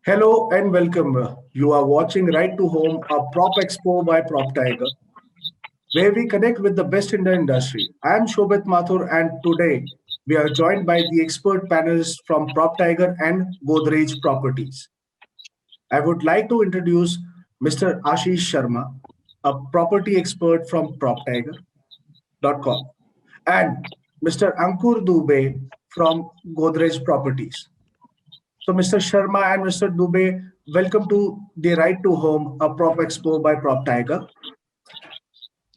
Hello and welcome. You are watching Right to Home, a Prop Expo by Prop Tiger, where we connect with the best in the industry. I am Shobit Mathur, and today we are joined by the expert panelists from Prop Tiger and Godrej Properties. I would like to introduce Mr. Ashish Sharma, a property expert from PropTiger.com, and Mr. Ankur Dubey from Godrej Properties. So, Mr. Sharma and Mr. Dubey, welcome to the Right to Home, a Prop Expo by Prop Tiger.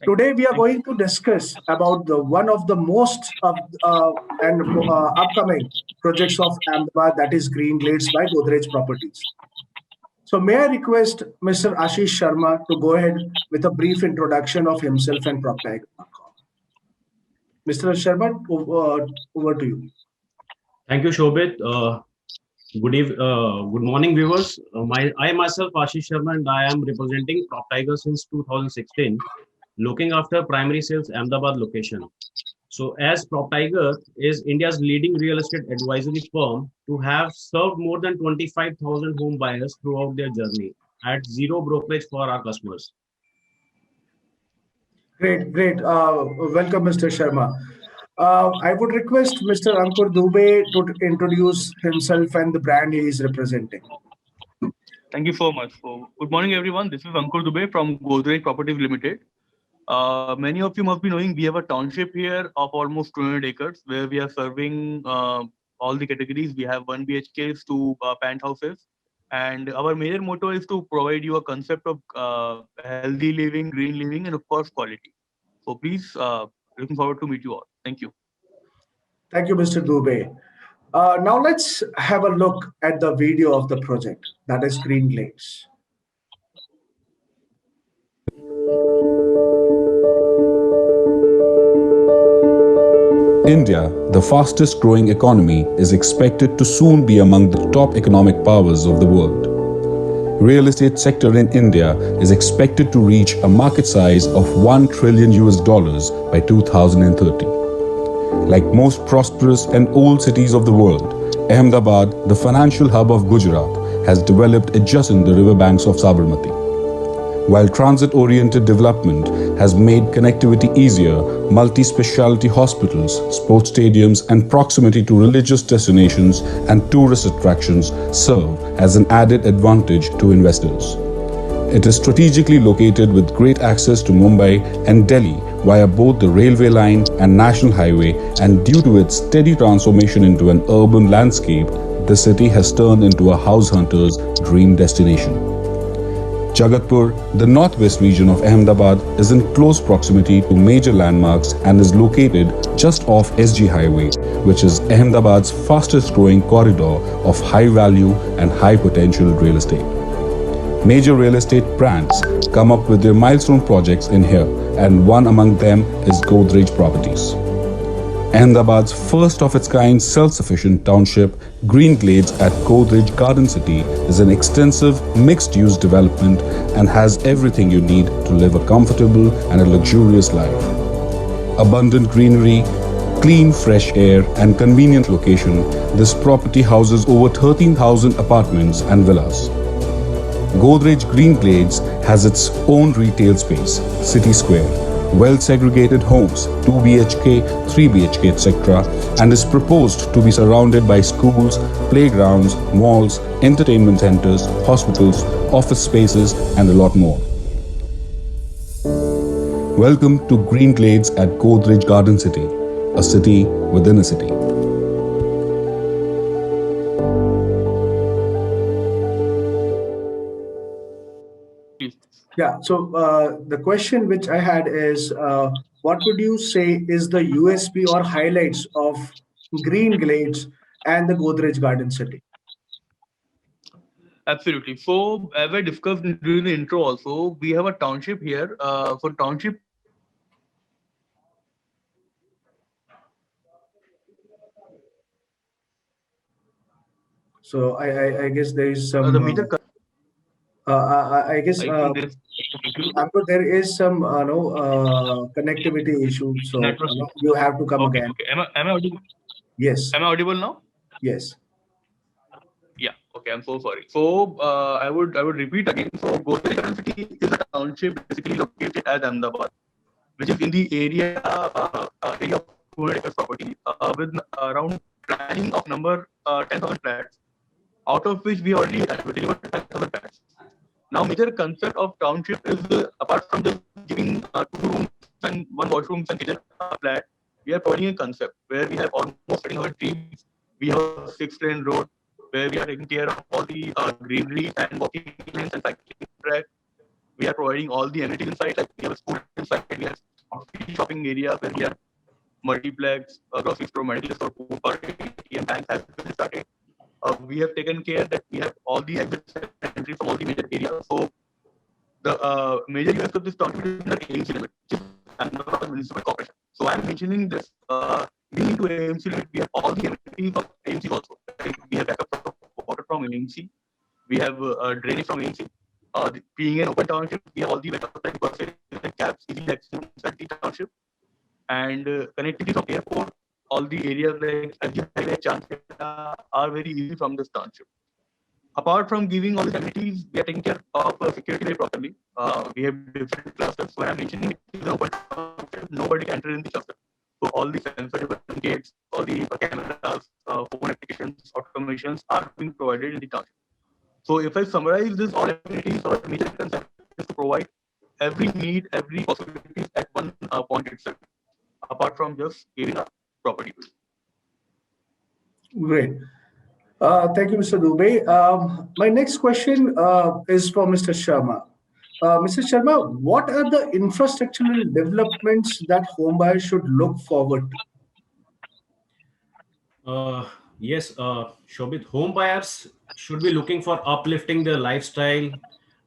Today, we are Thank you. going to discuss about the one of the most and upcoming projects of Ahmedabad, that is Green Glades by Godrej Properties. So, may I request Mr. Ashish Sharma to go ahead with a brief introduction of himself and Prop Tiger. Mr. Sharma, over to you. Thank you, Shobit. Good morning, viewers. I myself, Ashish Sharma, and I am representing Prop Tiger since 2016, looking after primary sales Ahmedabad location. So, as Prop Tiger is India's leading real estate advisory firm to have served more than 25,000 home buyers throughout their journey at zero brokerage for our customers. Great, great. Welcome, Mr. Sharma. I would request Mr. Ankur Dubey to introduce himself and the brand he is representing. Thank you so much. Good morning, everyone. This is Ankur Dubey from Godrej Properties Limited. Many of you must be knowing we have a township here of almost 200 acres where we are serving all the categories. We have 1 BHKs to penthouses. And our major motto is to provide you a concept of healthy living, green living, and of course, quality. So please, looking forward to meet you all. Thank you. Thank you, Mr. Dubey. Now let's have a look at the video of the project, that is Green Glades. India, the fastest growing economy, is expected to soon be among the top economic powers of the world. Real estate sector in India is expected to reach a market size of 1 trillion US dollars by 2030. Like most prosperous and old cities of the world, Ahmedabad, the financial hub of Gujarat, has developed adjacent the riverbanks of Sabarmati. While transit-oriented development has made connectivity easier, multi-specialty hospitals, sports stadiums, and proximity to religious destinations and tourist attractions serve as an added advantage to investors. It is strategically located with great access to Mumbai and Delhi via both the railway line and national highway, and due to its steady transformation into an urban landscape, the city has turned into a house hunter's dream destination. Jagatpur, the northwest region of Ahmedabad, is in close proximity to major landmarks and is located just off SG Highway, which is Ahmedabad's fastest growing corridor of high value and high potential real estate. Major real estate brands come up with their milestone projects in here, and one among them is Godrej Properties. Ahmedabad's first of its kind self-sufficient township, Green Glades at Godrej Garden City, is an extensive mixed-use development and has everything you need to live a comfortable and a luxurious life. Abundant greenery, clean fresh air and convenient location, this property houses over 13,000 apartments and villas. Godrej Green Glades has its own retail space, City Square, well-segregated homes, 2 BHK, 3 BHK, etc., and is proposed to be surrounded by schools, playgrounds, malls, entertainment centers, hospitals, office spaces, and a lot more. Welcome to Green Glades at Godrej Garden City, a city within a city. Please. Yeah, so the question which I had is what would you say is the USP or highlights of Green Glades and the Godrej Garden City? Absolutely. So, as I discussed during the intro, also we have a township here. For township, So I guess there is the some, major. I guess, I think there's Ankur, there is some, no, connectivity issue. So network. no, you have to come Okay, again. okay. Am I audible? Yes, Am I audible now? yes. Yeah, okay, I'm so sorry. So I would repeat again. So Godrej Garden City is a township basically located at Ahmedabad, which is in the area of 200 acres property with around planning of number 10,000 flats, out of which we already delivered 5,000 flats. Now, major concept of township is apart from just giving 2 rooms and 1 washroom and kitchen flat, we are providing a concept where we have almost 13,000 trees. We have a 6-lane road where we are taking care of all the greenery and walking lanes and cycling track. We are providing all the amenities inside, like we have a school inside, we have shopping area where we have multiplex, grocery store, medical store, food park, ATM, bank has been started. We have taken care that we have all the exits and entries from all the major areas. So the major US of this township is under AMC limit, which is Ahmedabad Municipal Corporation. So I'm mentioning this. Being into AMC limit, we have all the amenities of AMC also. Like we have backup of water from AMC. We have drainage from AMC. Being an open township, we have all the backup like buses, like cabs, easy access at the township, and connectivity from airport. All the areas like Ajit Highway, Chandpeta are very easy from this township. Apart from giving all these amenities, we are taking care of security very properly. We have different clusters. When I'm mentioning it is an open township, nobody can enter in the cluster. So all the sensor gates, all the cameras, phone applications, automations are being provided in the township. So if I summarize this, all amenities or major concept is to provide every need, every possibility at one point itself, apart from just giving a property. Great. Thank you, Mr. Dubey. My next question is for Mr. Sharma. Mr. Sharma, what are the infrastructural developments that home buyers should look forward to? Yes, Shobit, home buyers should be looking for uplifting their lifestyle,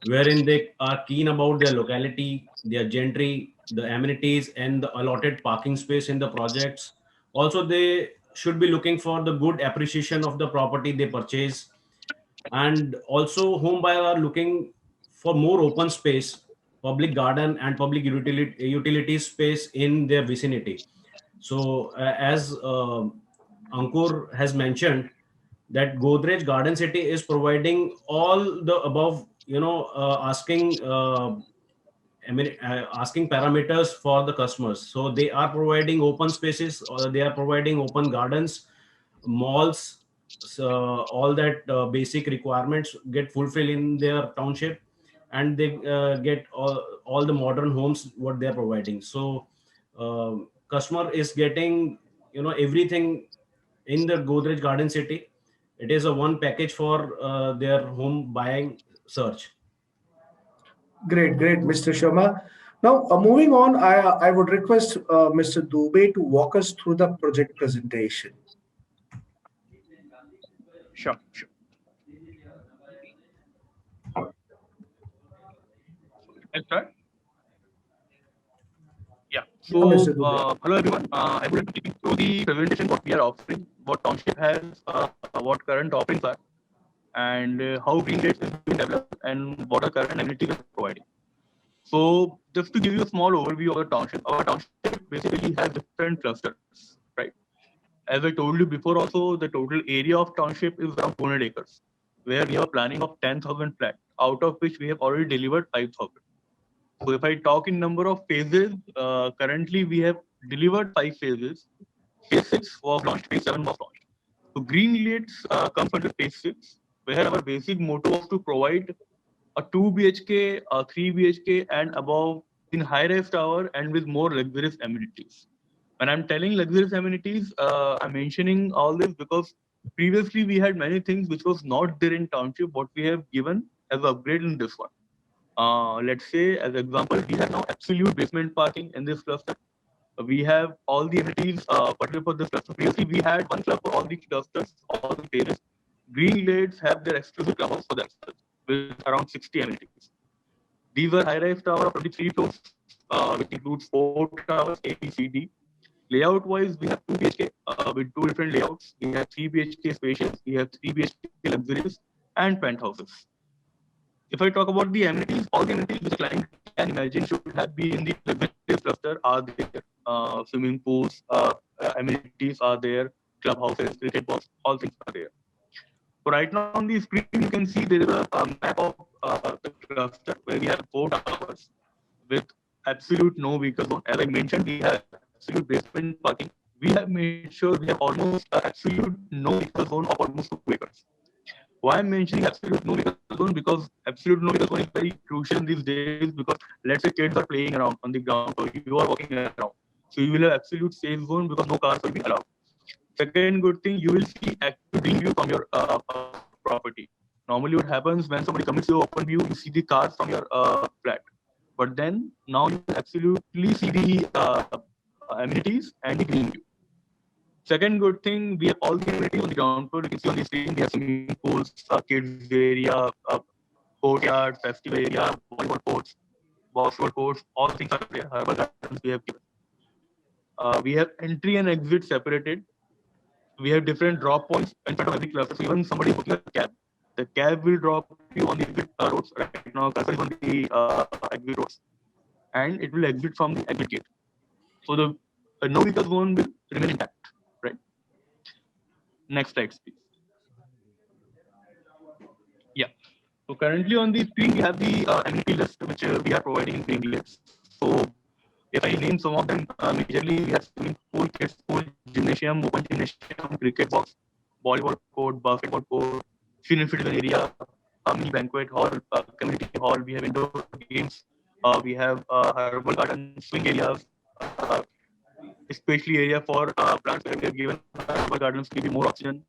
wherein they are keen about their locality, their gentry, the amenities, and the allotted parking space in the projects. Also, they should be looking for the good appreciation of the property they purchase, and also home buyers are looking for more open space, public garden, and public utility space in their vicinity. So, as Ankur has mentioned, that Godrej Garden City is providing all the above, asking parameters for the customers. So they are providing open spaces, or they are providing open gardens, malls, so all that basic requirements get fulfilled in their township, and they get all the modern homes what they are providing. So customer is getting everything in the Godrej Garden City. It is a one package for their home buying search. Great, great, Mr. Sharma. Now, moving on, I would request Mr. Dubey to walk us through the project presentation. Sure, sure. Let's start. Yeah. Yeah, So, Mr. Dubey. hello everyone. I will take you through the presentation what we are offering, what township has, what current offerings are, and how Green Gates is being developed, and what are current amenities is providing. So, just to give you a small overview of the township, our township basically has different clusters, right? As I told you before, also the total area of township is around 200 acres, where we have a planning of 10,000 flats, out of which we have already delivered 5,000. So if I talk in number of phases, currently we have delivered 5 phases. Phase 6 was launched, phase 7 was launched. So Green Elates comes under phase 6, where our basic motto was to provide a 2 BHK, a 3 BHK, and above in high-rise tower and with more luxurious amenities. When I'm telling luxurious amenities, I'm mentioning all this because previously we had many things which was not there in township, what we have given as upgrade in this one. Let's say, as example, we have now absolute basement parking in this cluster. We have all the amenities particular for this cluster. Previously, we had one club for all the clusters, all the phases. Green Glades have their exclusive clubhouse for themselves with around 60 amenities. These are high-rise tower of 23 floors, which includes 4 towers, A, B, C, D. Layout-wise, we have 2 BHK with 2 different layouts. We have 3 BHK spacious, we have 3 BHK luxurious, and penthouses. If I talk about the amenities, all the amenities which a client can imagine should have been in the luxurious cluster are there. Swimming pools, amenities are there, clubhouses, cricket balls, all things are there. So right now on the screen, you can see there is a map of the cluster where we have 4 towers with absolute no vehicle zone. As I mentioned, we have absolute basement parking. We have made sure we have almost absolute no vehicle zone of almost 2 acres. Why I'm mentioning absolute no vehicle zone? Because absolute no vehicle zone is very crucial these days. Because let's say kids are playing around on the ground, or you are walking around, so you will have absolute safe zone because no cars will be allowed. Second good thing, you will see active green view from your property. Normally, what happens when somebody commits to open view, you see the cars from your flat. But then now you can absolutely see the amenities and the green view. Second good thing, we have all the amenities on the ground floor. You can see on the screen, we have swimming pools, kids area, courtyard, festival area, volleyball courts, basketball courts, all things are there. Herbal gardens we have given. We have entry and exit separated. We have different drop points in front of every cluster. So even somebody booking a cab, the cab will drop you on the exit roads. Right now, cluster is on the exit roads, and it will exit from the exit gate. So the no vehicle zone will remain intact. Right. Next slide, please. Yeah. So currently on the screen, we have the amenity list which we are providing in Green Glades. So if I name some of them, majorly we have swimming pool, kids pool, gymnasium, open gymnasium, cricket box, volleyball court, basketball court, senior citizen area, mini banquet hall, community hall. We have indoor games. We have herbal garden, swing areas, uh, especially area for plants where we have given herbal gardens to give you more oxygen.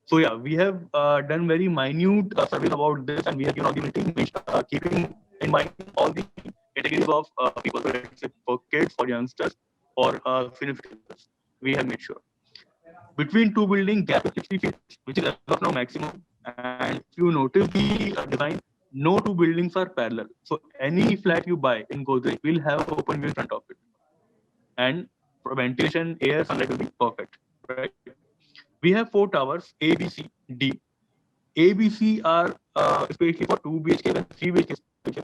So yeah, we have done very minute surveys about this, and we have given all the meeting, keeping in mind all the categories of people, whether it's for kids, for youngsters, for senior citizens. We have made sure between two building gap is 60 feet, which is as of now maximum. And if you notice the design, no two buildings are parallel. So any flat you buy in Godrej will have open view in front of it, and for ventilation, air, sunlight will be perfect. Right? We have 4 towers A, B, C, D. A, B, C are especially for 2 BHK and 3 BHK.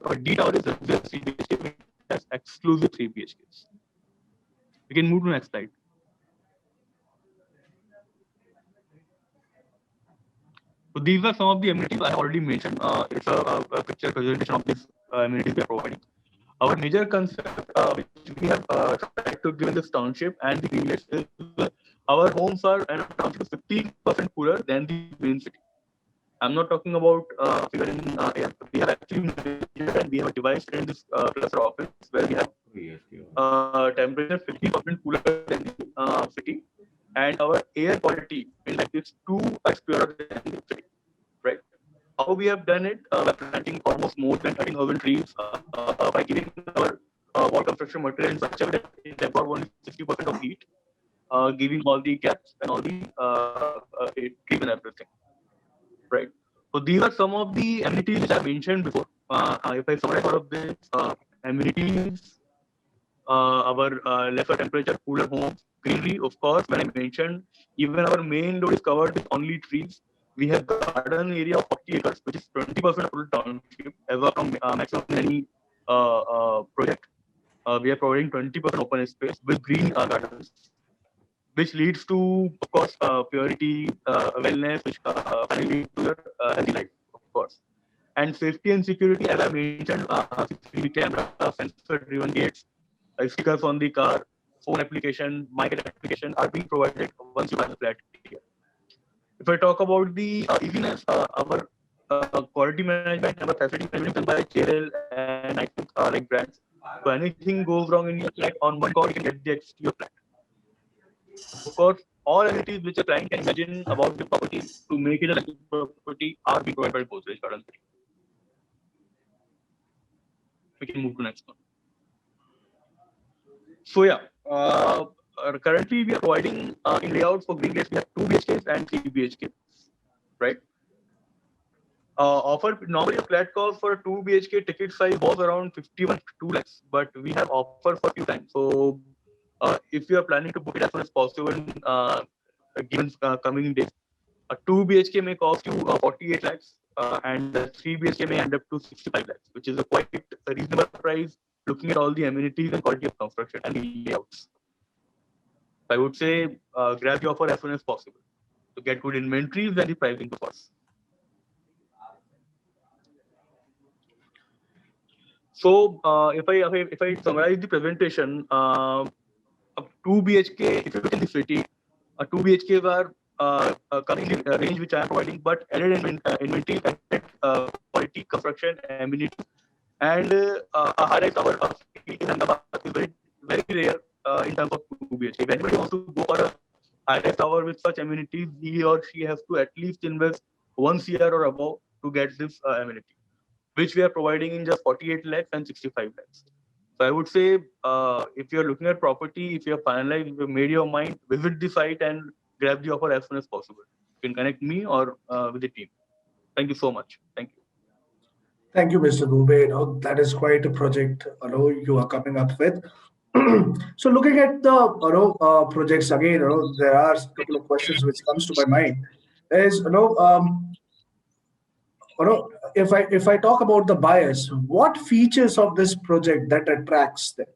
Our D tower is just 3 BHK, which has exclusive 3 BHKs. We can move to the next slide. So these are some of the amenities I already mentioned. It's a picture presentation of these amenities we are providing. Our major concept, which we have tried to give in this township and the Greenlets, is our homes are and township is 50% cooler than the main city. I'm not talking about figure in air. We have actually measured and we have a device in this cluster office where we have temperature 50% cooler than the city, and our air quality in like this 2x purer than the city. Right? How we have done it by planting almost more than 13 urban trees by giving our wall construction material in such a way that it absorb only 60% of heat, giving all the gaps and all the trees and everything. Right. So these are some of the amenities which I mentioned before. If I summarize all of this, amenities, our lesser temperature, cooler homes, greenery, of course, when I mentioned, even our main road is covered with only trees. We have garden area of 40 acres, which is 20% of total township, as of from maximum in any project. We are providing 20% open space with green gardens, which leads to, of course, purity, wellness, which finally leads to your healthy life, of course. And safety and security, as I mentioned, CCTV camera, sensor-driven gates, stickers on the car, phone application, market application are being provided once you buy the flat here. If I talk about the easiness, our quality management and our facility management done by JLL and I think like brands. So anything goes wrong in your flat, on one call you can get the access to your flat. Of course, all amenities which a client can imagine about the property to make it a luxury property are being provided by Godrej Garden City. We can move to next one. So yeah, currently we are providing in layouts for Green Glades, we have 2 BHKs and 3 BHKs, right? Offer normally a flat cost for a 2 BHK ticket size was around 51 2 lakhs, but we have offered for a few times. So if you are planning to book it as soon as possible, given coming days, a 2 BHK may cost you 48 lakhs, and the 3 BHK may end up to 65 lakhs, which is a quite reasonable price looking at all the amenities and quality of construction and the layouts. I would say grab the offer as soon as possible to get good inventories and the pricing to us. So if I summarize the presentation, a 2 BHK, if you look in the city, a 2 BHKs are coming in the range which I am providing, but added inventory, added quality, construction, amenity, and a high-rise tower in Ahmedabad is very rare in terms of 2 BHK. If anybody wants to go for a high-rise tower with such amenities, he or she has to at least invest 1 CR or above to get this amenity, which we are providing in just 48 lakhs and 65 lakhs. So I would say, if you're looking at property, if you're finalized, if you've made your mind, visit the site and grab the offer as soon as possible. You can connect me or with the team. Thank you so much. Thank you. Thank you, Mr. Dubey. That is quite a project, you are coming up with. So looking at the, projects again, there are a couple of questions which comes to my mind. Is, if I talk about the buyers, what features of this project that attracts them?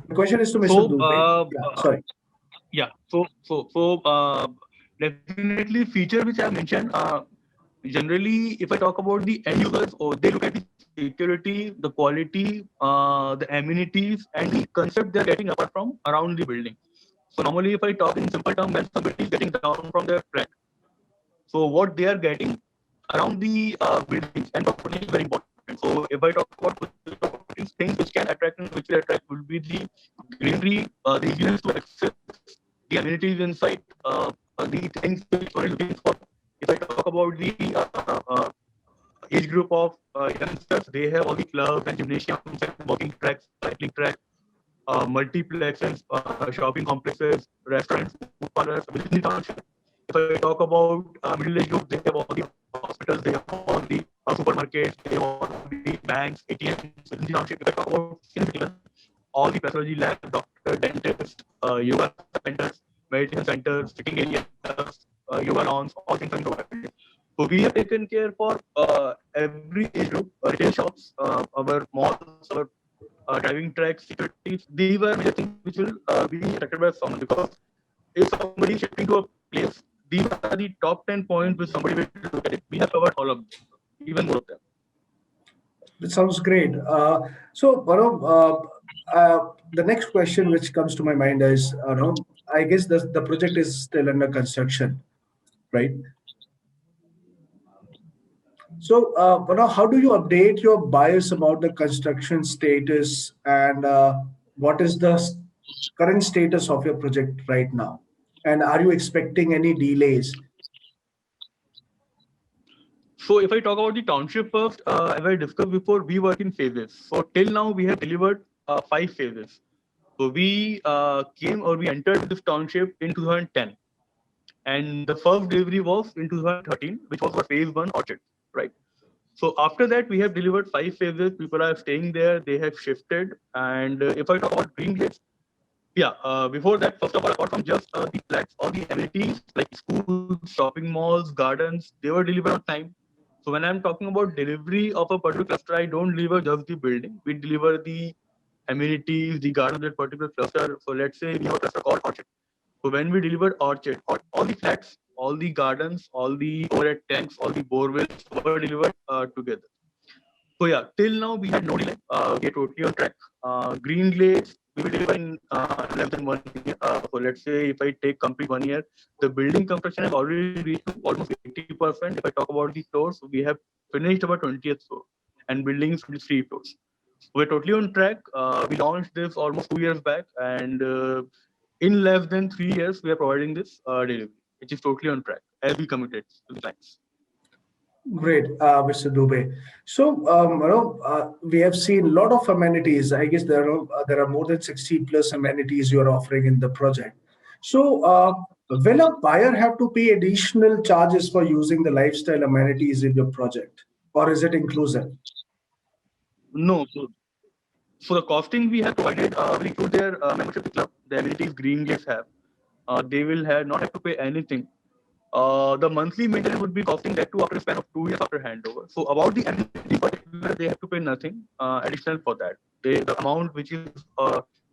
The question is to Mr. So, Dubey. Yeah, sorry. yeah. Definitely feature which I mentioned. Generally, if I talk about the end users, or they look at the security, the quality, the amenities, and the concept they're getting apart from around the building. So normally, if I talk in simple terms, when somebody is getting down from their flat, so what they are getting around the buildings and property is very important. So if I talk about properties, things which can attract and which will attract will be the greenery, the easiness to access, the amenities inside, the things which we're looking for. If I talk about the age group of youngsters, they have all the clubs and gymnasiums and walking tracks, cycling tracks, multiplexes, shopping complexes, restaurants, food parlors within the township. If I talk about middle-aged group, they have all the hospitals, they have all the supermarkets, they have all the banks, ATMs within the township. If I talk about senior citizens, all the pathology labs, doctor, dentist, yoga centers, meditation centers, sitting areas, yoga lawns, all things are provided. So we have taken care for every age group, retail shops, our malls, our driving tracks, securities. These are major things which will be attracted by someone, because if somebody is shifting to a place, these are the top 10 points which somebody will look at it. We have covered all of them, even more of them. It sounds great. So, the next question which comes to my mind is, I guess the project is still under construction, right? So, how do you update your buyers about the construction status, and what is the current status of your project right now? And are you expecting any delays? So if I talk about the township first, as I discussed before, we work in phases. So till now we have delivered 5 phases. So we entered this township in 2010, and the first delivery was in 2013, which was for phase one orchard, right? So after that, we have delivered 5 phases. People are staying there. They have shifted. And if I talk about Green Gates, yeah, before that, first of all, apart from just the flats, all the amenities like schools, shopping malls, gardens, they were delivered on time. So when I'm talking about delivery of a particular cluster, I don't deliver just the building. We deliver the amenities, the garden of that particular cluster. So let's say we have a cluster called Orchard. So when we delivered Orchard, all the flats, all the gardens, all the overhead tanks, all the borewells were delivered together. So yeah, till now we had no delay. We are totally on track. Green Glades, we will deliver in less than 1 year. So let's say if I take complete 1 year, the building construction has already reached to almost 80%. If I talk about the floors, we have finished our 20th floor, and building is 23 floors. We're totally on track. We launched this almost 2 years back, and in less than 3 years, we are providing this delivery, which is totally on track as we committed to the clients. Great, Mr. Dubey. So, we have seen a lot of amenities. I guess there are more than 60 plus amenities you are offering in the project. So, will a buyer have to pay additional charges for using the lifestyle amenities in your project, or is it inclusive? No, so the costing we have provided will include their membership to club, the amenities Green Gates have. They will not have to pay anything. The monthly maintenance would be costing that too after a span of 2 years after handover. So about the amenity particular, they have to pay nothing additional for that. The amount which is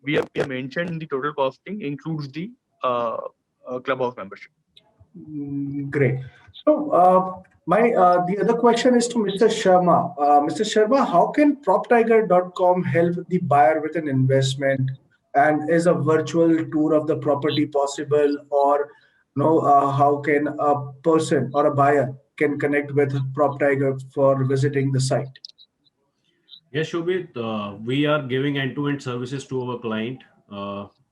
we have mentioned in the total costing includes the clubhouse membership. Great. So, my the other question is to Mr. Sharma. Mr. Sharma, how can PropTiger.com help the buyer with an investment? And is a virtual tour of the property possible, or no? How can a person or a buyer can connect with PropTiger for visiting the site? Yes, Shobit, we are giving end-to-end services to our client.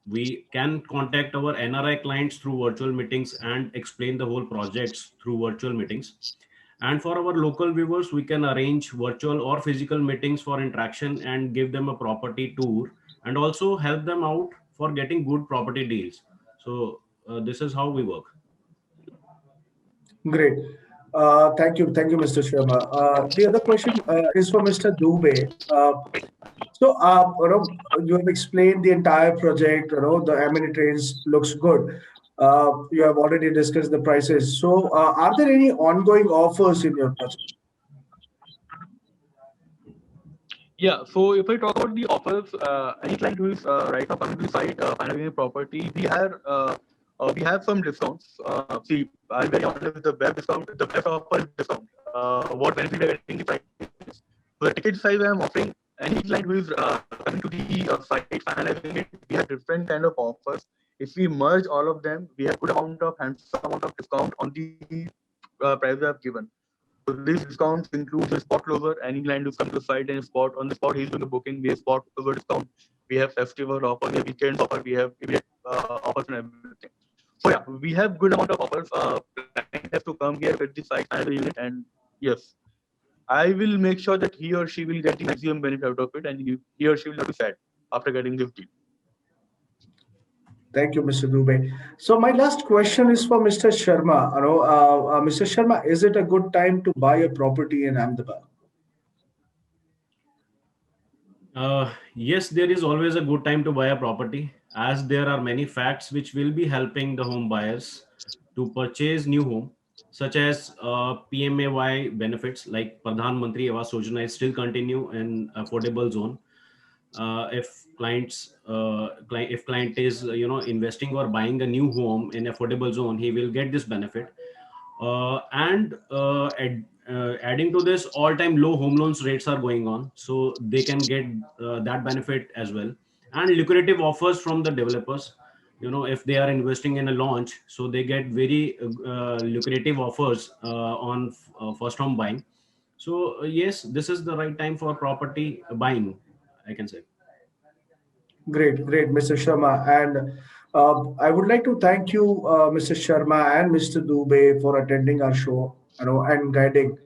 We can contact our NRI clients through virtual meetings and explain the whole projects through virtual meetings. And for our local viewers, we can arrange virtual or physical meetings for interaction and give them a property tour and also help them out for getting good property deals. So this is how we work. Great. Thank you, Mr. Sharma. The other question is for Mr. Dubey. You have explained the entire project. The amenities looks good. You have already discussed the prices. So, are there any ongoing offers in your project? Yeah, so if I talk about the offers, any client who is right now coming to the site, finding a property, we have some discounts. See, I'll be very honest with the web discount, the best offer is discount. What benefit are getting the price? So the ticket size I'm offering, any client who is coming to the site, finalizing it, we have different kind of offers. If we merge all of them, we have good amount of handsome amount of discount on the price we have given. So these discounts include the spot closer. Any client who's come to the site and spot on the spot, he's doing the booking. We have spot closer discount. We have festival offer. We have weekends offer. We have immediate offers and everything. So yeah, we have good amount of offers. Client has to come here at the site and the unit, and yes, I will make sure that he or she will get the maximum benefit out of it, and he or she will not be sad after getting this deal. Thank you, Mr. Dubey. So, my last question is for Mr. Sharma. Mr. Sharma, is it a good time to buy a property in Ahmedabad? Yes, there is always a good time to buy a property as there are many facts which will be helping the home buyers to purchase new home, such as PMAY benefits like Pradhan Mantri Awas Yojana is still continue in affordable zone. If if client is investing or buying a new home in affordable zone, he will get this benefit. Adding to this, all-time low home loans rates are going on, so they can get that benefit as well. And lucrative offers from the developers. If they are investing in a launch, so they get very lucrative offers on first home buying. So yes, this is the right time for property buying, I can say. Great, great, Mr. Sharma. And I would like to thank you, Mr. Sharma and Mr. Dubey, for attending our show, and guiding